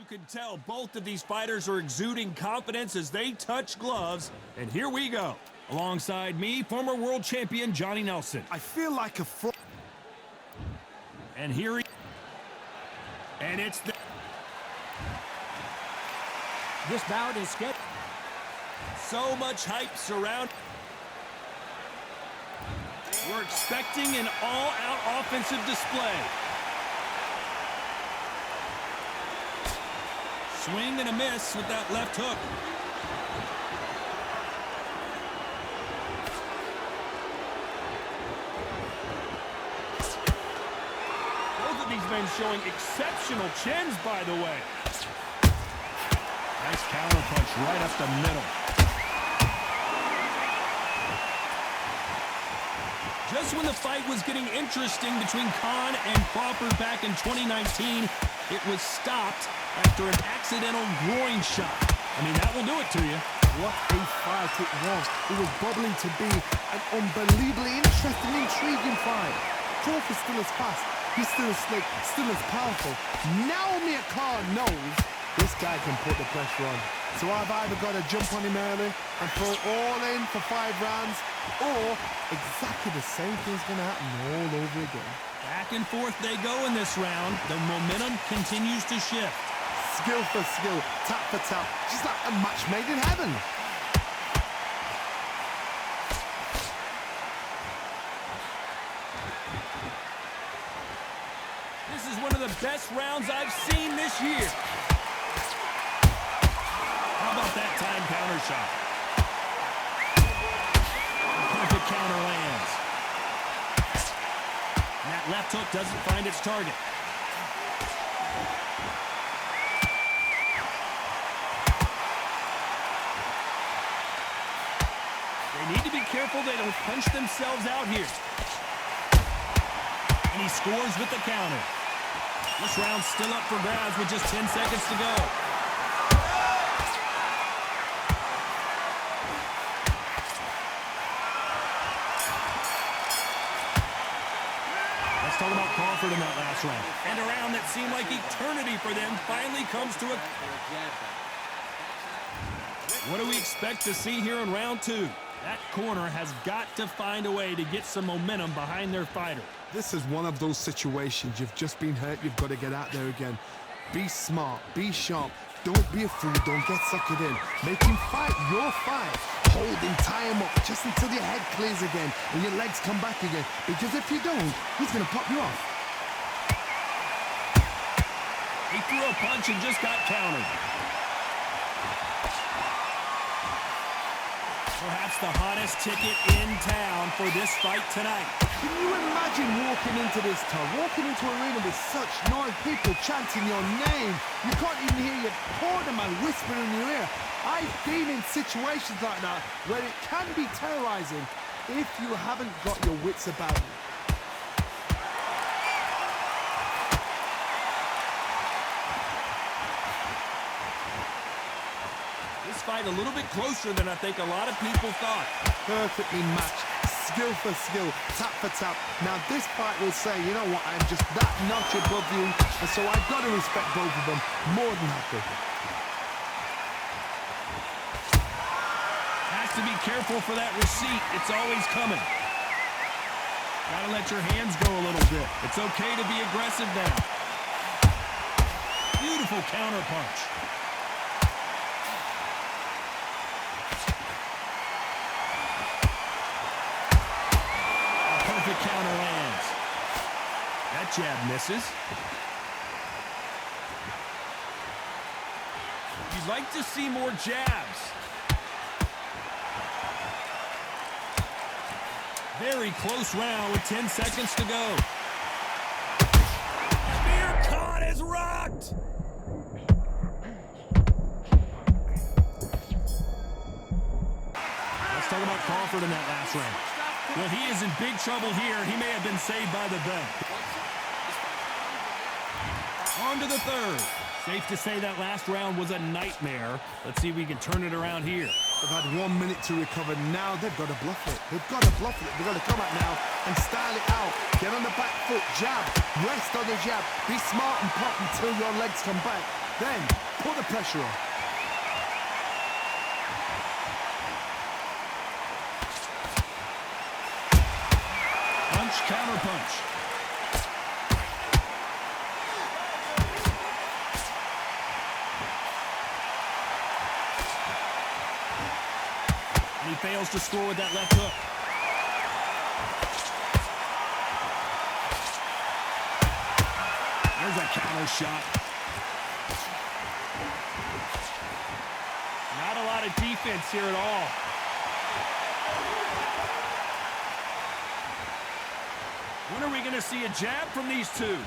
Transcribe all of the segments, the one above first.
can tell both of these fighters are exuding confidence as they touch gloves. And here we go. Alongside me, former world champion Johnny Nelson. I feel like a fraud. And here he... And it's the... This bout is scheduled. So much hype surround... We're expecting an all-out offensive display. Swing and a miss with that left hook. Both of these men showing exceptional chins, by the way. Nice counter punch right up the middle. Just when the fight was getting interesting between Khan and Crawford back in 2019, it was stopped after an accidental groin shot. I mean, that will do it to you. What a fight it was. It was bubbling to be an unbelievably interesting, intriguing fight. Crawford still as fast, he's still as slick, still as powerful. Now Khan knows this guy can put the pressure on. So I've either got to jump on him early and throw it all in for 5 rounds, or exactly the same thing's going to happen all over again. Back and forth they go in this round. The momentum continues to shift. Skill for skill, tap for tap, just like a match made in heaven. This is one of the best rounds I've seen this year. How about that time counter shot? Perfect counter lands. And that left hook doesn't find its target. They need to be careful they don't punch themselves out here. And he scores with the counter. This round's still up for grabs with just 10 seconds to go. Let's talk about Crawford in that last round. And a round that seemed like eternity for them finally comes to a... What do we expect to see here in round 2? That corner has got to find a way to get some momentum behind their fighter. This is one of those situations. You've just been hurt, you've got to get out there again. Be smart, be sharp, don't be a fool, don't get suckered in. Make him fight your fight. Hold him, tie him up, just until your head clears again and your legs come back again. Because if you don't, he's going to pop you off. He threw a punch and just got countered. Perhaps the hottest ticket in town for this fight tonight. Can you imagine walking into this town, walking into an arena with such noise, people chanting your name? You can't even hear your corner man whispering in your ear. I've been in situations like that where it can be terrorizing if you haven't got your wits about you. This fight a little bit closer than I think a lot of people thought. Perfectly matched, skill for skill, tap for tap. Now this fight will say, you know what, I'm just that notch above you, and so I've got to respect both of them more than happy. Has to be careful for that receipt. It's always coming. Gotta let your hands go a little bit. It's okay to be aggressive now. Beautiful counter punch. Perfect counter lands. That jab misses. You'd like to see more jabs. Very close round with 10 seconds to go. Spear Khan is rocked. Let's talk about Crawford in that last round. Well, he is in big trouble here. He may have been saved by the bell. On to the third. Safe to say that last round was a nightmare. Let's see if we can turn it around here. They've had 1 minute to recover. Now they've got to bluff it. They've got to bluff it. They've got to come out now and style it out. Get on the back foot, jab, rest on the jab. Be smart and pop until your legs come back. Then, put the pressure on. Punch, counter punch. And he fails to score with that left hook. There's a counter shot. Not a lot of defense here at all. When are we going to see a jab from these two?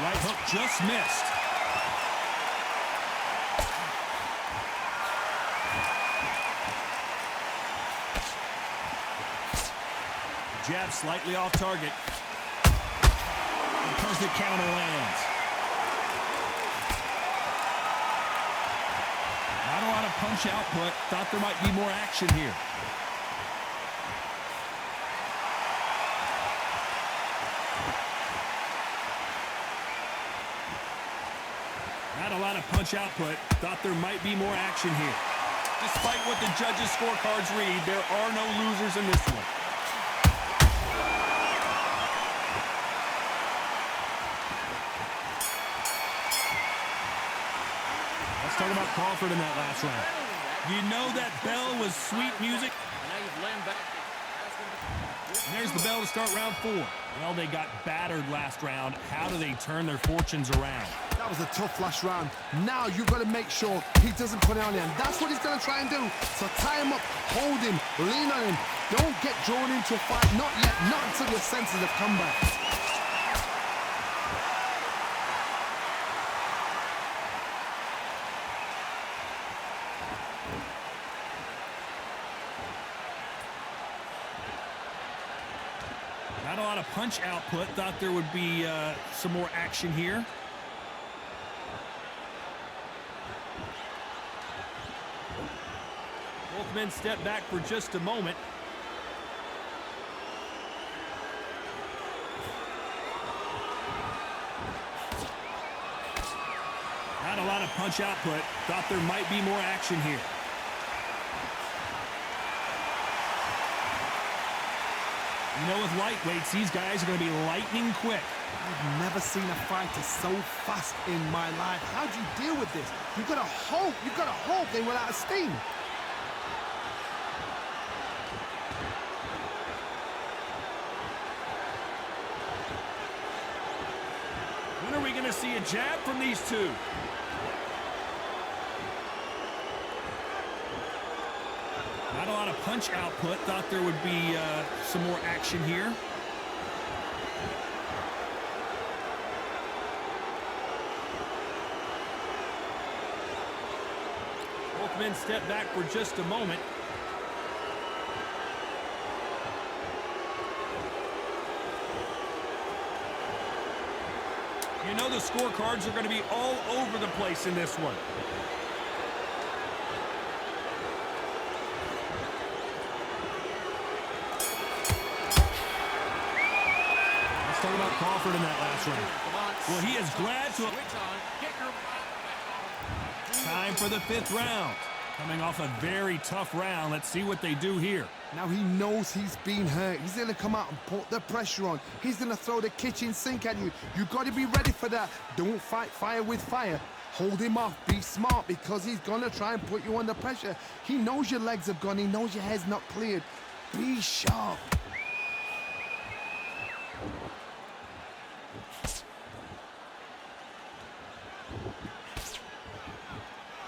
Right hook just missed. Jab slightly off target. Perfect counter lands. Not a lot of punch output. Thought there might be more action here. Not a lot of punch output. Thought there might be more action here. Despite what the judges' scorecards read, there are no losers in this one. Let's talk about Crawford in that last round. You know that bell was sweet music. And there's the bell to start round 4. Well, they got battered last round. How do they turn their fortunes around? That was a tough last round. Now you've got to make sure he doesn't put it on you. And that's what he's going to try and do. So tie him up, hold him, lean on him. Don't get drawn into a fight. Not yet. Not until your senses have come back. Not a lot of punch output. Thought there would be some more action here. Both men step back for just a moment. Not a lot of punch output. Thought there might be more action here. You know, with lightweights, these guys are going to be lightning quick. I've never seen a fighter so fast in my life. How do you deal with this? You've got to hope they run out of steam. When are we going to see a jab from these two? Not a lot of punch output. Thought there would be some more action here. Both men step back for just a moment. You know the scorecards are going to be all over the place in this one. Let's talk about Crawford in that last round. Well, he is glad to... Time for the 5th round. Coming off a very tough round. Let's see what they do here. Now he knows he's been hurt. He's going to come out and put the pressure on. He's going to throw the kitchen sink at you. You've got to be ready for that. Don't fight fire with fire. Hold him off. Be smart because he's going to try and put you under pressure. He knows your legs have gone. He knows your head's not cleared. Be sharp.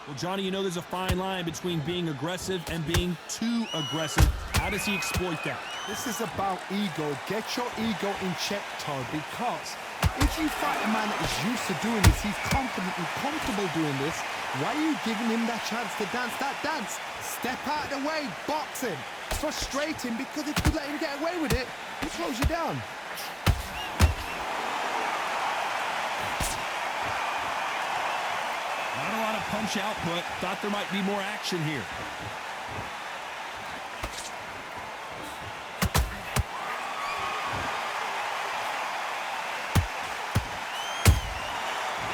Well, Johnny, you know there's a fine line between being aggressive and being too aggressive. How does he exploit that? This is about ego. Get your ego in check, Todd, because if you fight a man that is used to doing this, he's confident and comfortable doing this, why are you giving him that chance to dance that dance? Step out of the way, box him, frustrate him, because if you let him get away with it, he throws you down. Not a lot of punch output. Thought there might be more action here.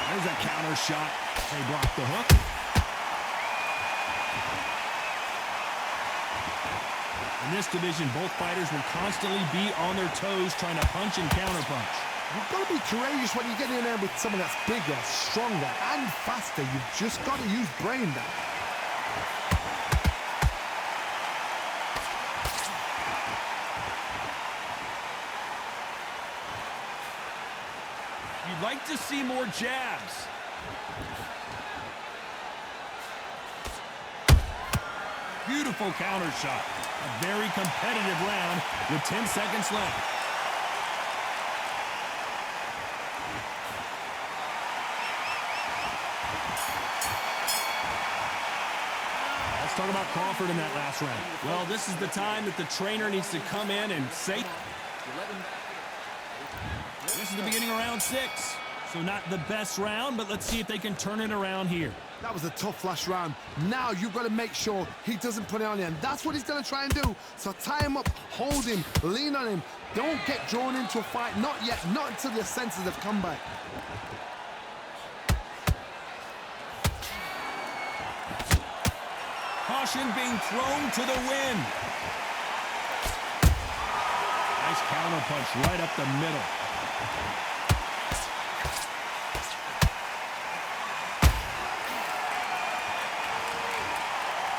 There's a counter shot. They blocked the hook. In this division, both fighters will constantly be on their toes trying to punch and counterpunch. You've got to be courageous when you get in there with someone that's bigger, stronger, and faster. You've just got to use brain there. You'd like to see more jabs. Beautiful counter shot. A very competitive round with 10 seconds left. Let's talk about Crawford in that last round. Well, this is the time that the trainer needs to come in and say... This is the beginning of round 6. So not the best round, but let's see if they can turn it around here. That was a tough last round. Now you've got to make sure he doesn't put it on you, and that's what he's going to try and do. So tie him up, hold him, lean on him. Don't get drawn into a fight. Not yet. Not until your senses have come back. Caution being thrown to the wind. Nice counter punch right up the middle.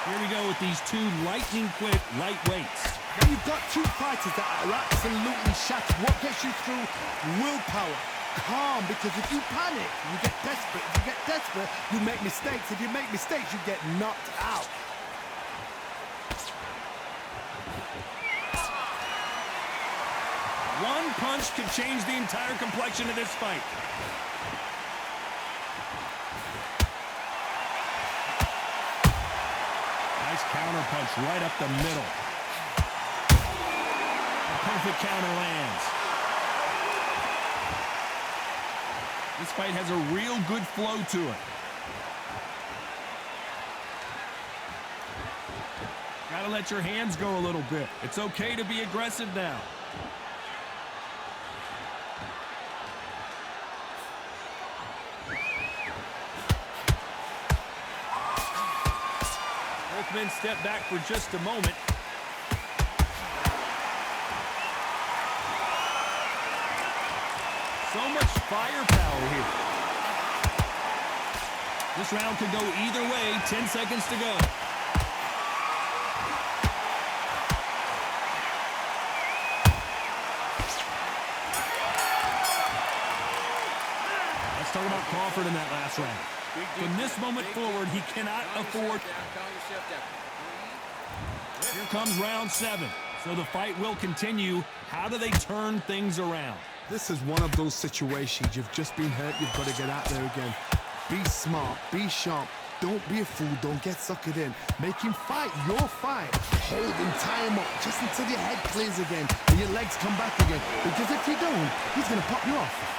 Here we go with these two lightning-quick lightweights. Now you've got two fighters that are absolutely shattered. What gets you through? Willpower. Calm, because if you panic, you get desperate. If you get desperate, you make mistakes. If you make mistakes, you get knocked out. One punch could change the entire complexion of this fight. Nice counter punch right up the middle. Perfect counter lands. This fight has a real good flow to it. Gotta let your hands go a little bit. It's okay to be aggressive now. Both men step back for just a moment. So much firepower here. This round could go either way. 10 seconds to go. Let's talk about Crawford in that last round. From this moment forward, he cannot afford... Here comes round 7. So the fight will continue. How do they turn things around? This is one of those situations. You've just been hurt. You've got to get out there again. Be smart. Be sharp. Don't be a fool. Don't get suckered in. Make him fight your fight. Hold him, tie him up, just until your head clears again and your legs come back again. Because if you don't, he's going to pop you off.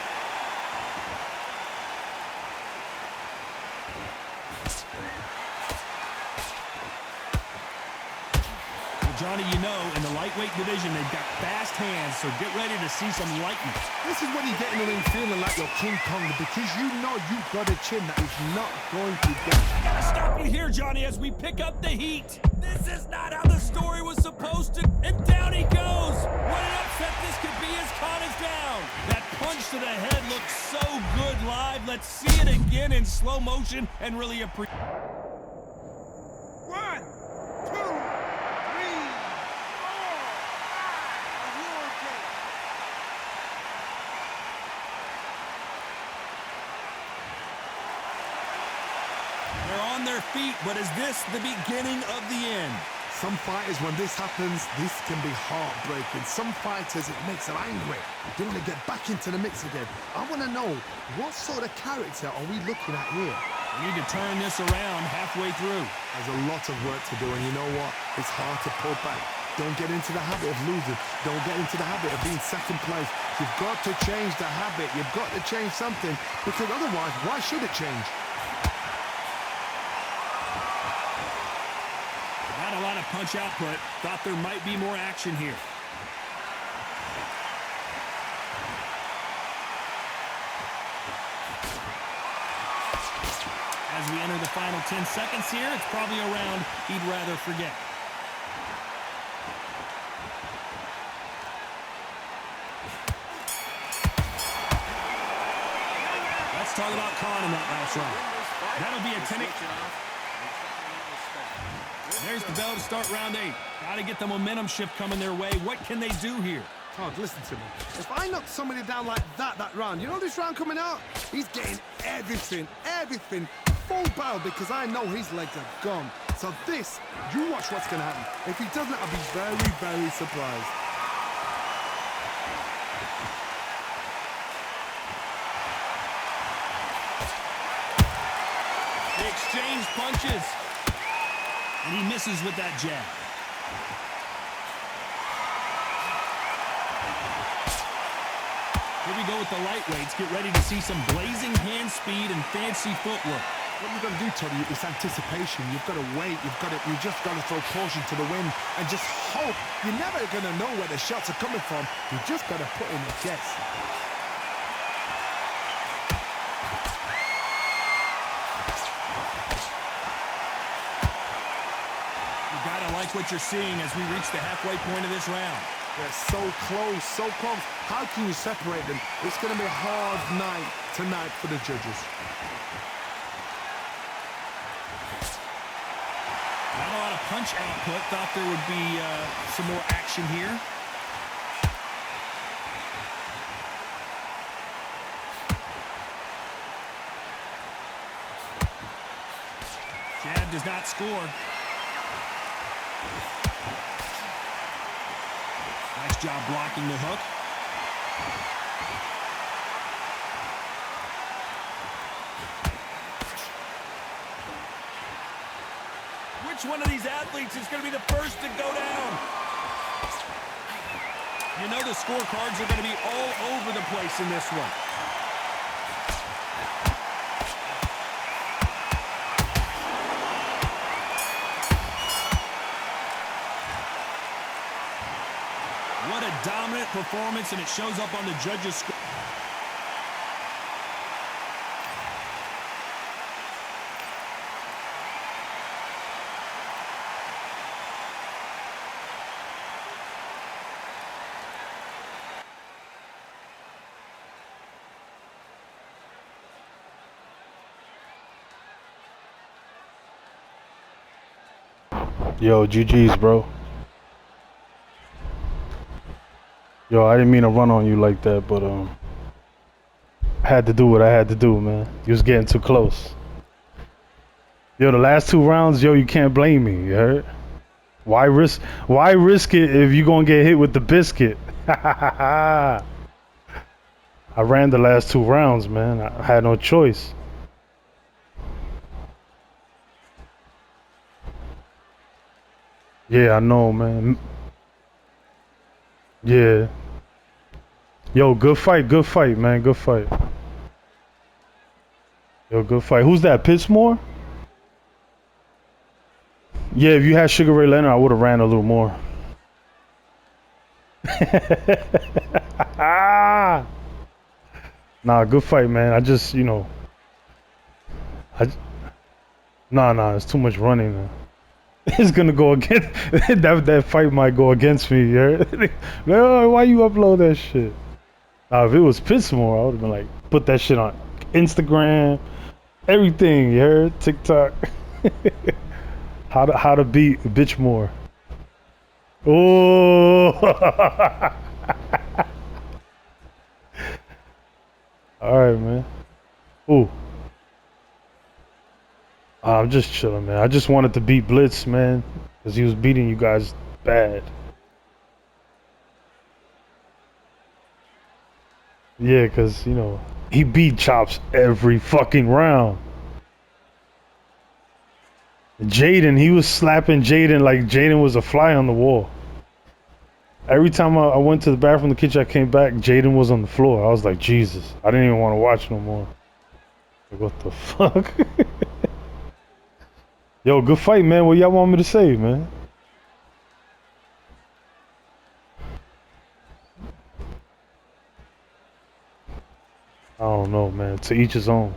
Johnny, you know, in the lightweight division, they've got fast hands, so get ready to see some lightning. This is when you get in the ring feeling like you're King Kong, because you know you've got a chin that is not going to get. Gotta stop you here, Johnny, as we pick up the heat. This is not how the story was supposed to... And down he goes! What an upset this could be as Khan is down. That punch to the head looks so good live. Let's see it again in slow motion and really appreciate... 1, 2... They're on their feet, but is this the beginning of the end? Some fighters, when this happens, this can be heartbreaking. Some fighters, it makes them angry. They want to get back into the mix again. I want to know, what sort of character are we looking at here? We need to turn this around halfway through. There's a lot of work to do, and you know what? It's hard to pull back. Don't get into the habit of losing. Don't get into the habit of being second place. You've got to change the habit. You've got to change something, because otherwise, why should it change? of punch output. Thought there might be more action here. As we enter the final 10 seconds here, it's probably a round he'd rather forget. Let's talk about Khan in that last round. That'll be a 10. There's the bell to start round 8. Got to get the momentum shift coming their way. What can they do here? Todd, listen to me. If I knock somebody down like that round, you know this round coming out? He's getting everything, full barrel, because I know his legs are gone. So this, you watch what's going to happen. If he doesn't, I'll be very, very surprised. They exchange punches. And he misses with that jab. Here we go with the lightweights. Get ready to see some blazing hand speed and fancy footwork. What you've got to do, Tony, is anticipation. You've got to wait. You just got to throw caution to the wind and just hope. You're never going to know where the shots are coming from. You just got to put in a guess. You got to like what you're seeing as we reach the halfway point of this round. They're so close, so close. How can you separate them? It's going to be a hard night tonight for the judges. Not a lot of punch output. Thought there would be some more action here. Jab does not score. Nice job blocking the hook. Which one of these athletes is going to be the first to go down? You know the scorecards are going to be all over the place in this one. What a dominant performance, and it shows up on the judges' score. Yo, GG's, bro. Yo, I didn't mean to run on you like that, but I had to do what I had to do, man. You was getting too close. Yo, the last 2 rounds, yo, you can't blame me, you heard? Why risk it if you gonna get hit with the biscuit? I ran the last 2 rounds, man. I had no choice. Yeah, I know, man. Yeah. Yo, good fight, man. Good fight. Yo, good fight. Who's that, Pittsmore? Yeah, if you had Sugar Ray Leonard, I would have ran a little more. Nah, good fight, man. I just, you know. Nah, it's too much running, man. It's gonna go against that fight might go against me, yeah. Man, why you upload that shit? If it was Pittsmore, I would have been like, put that shit on Instagram, everything, you heard? TikTok. how to beat bitch more. Oh. All right, man. Ooh. I'm just chilling, man. I just wanted to beat Blitz, man, because he was beating you guys bad. Yeah, because, you know, he beat Chopz every fucking round. Jaden, he was slapping Jaden like Jaden was a fly on the wall. Every time I went to the bathroom, the kitchen, I came back, Jaden was on the floor. I was like, Jesus. I didn't even want to watch no more. Like, what the fuck? Yo, good fight, man. What y'all want me to say, man? don't know, man. To each his own.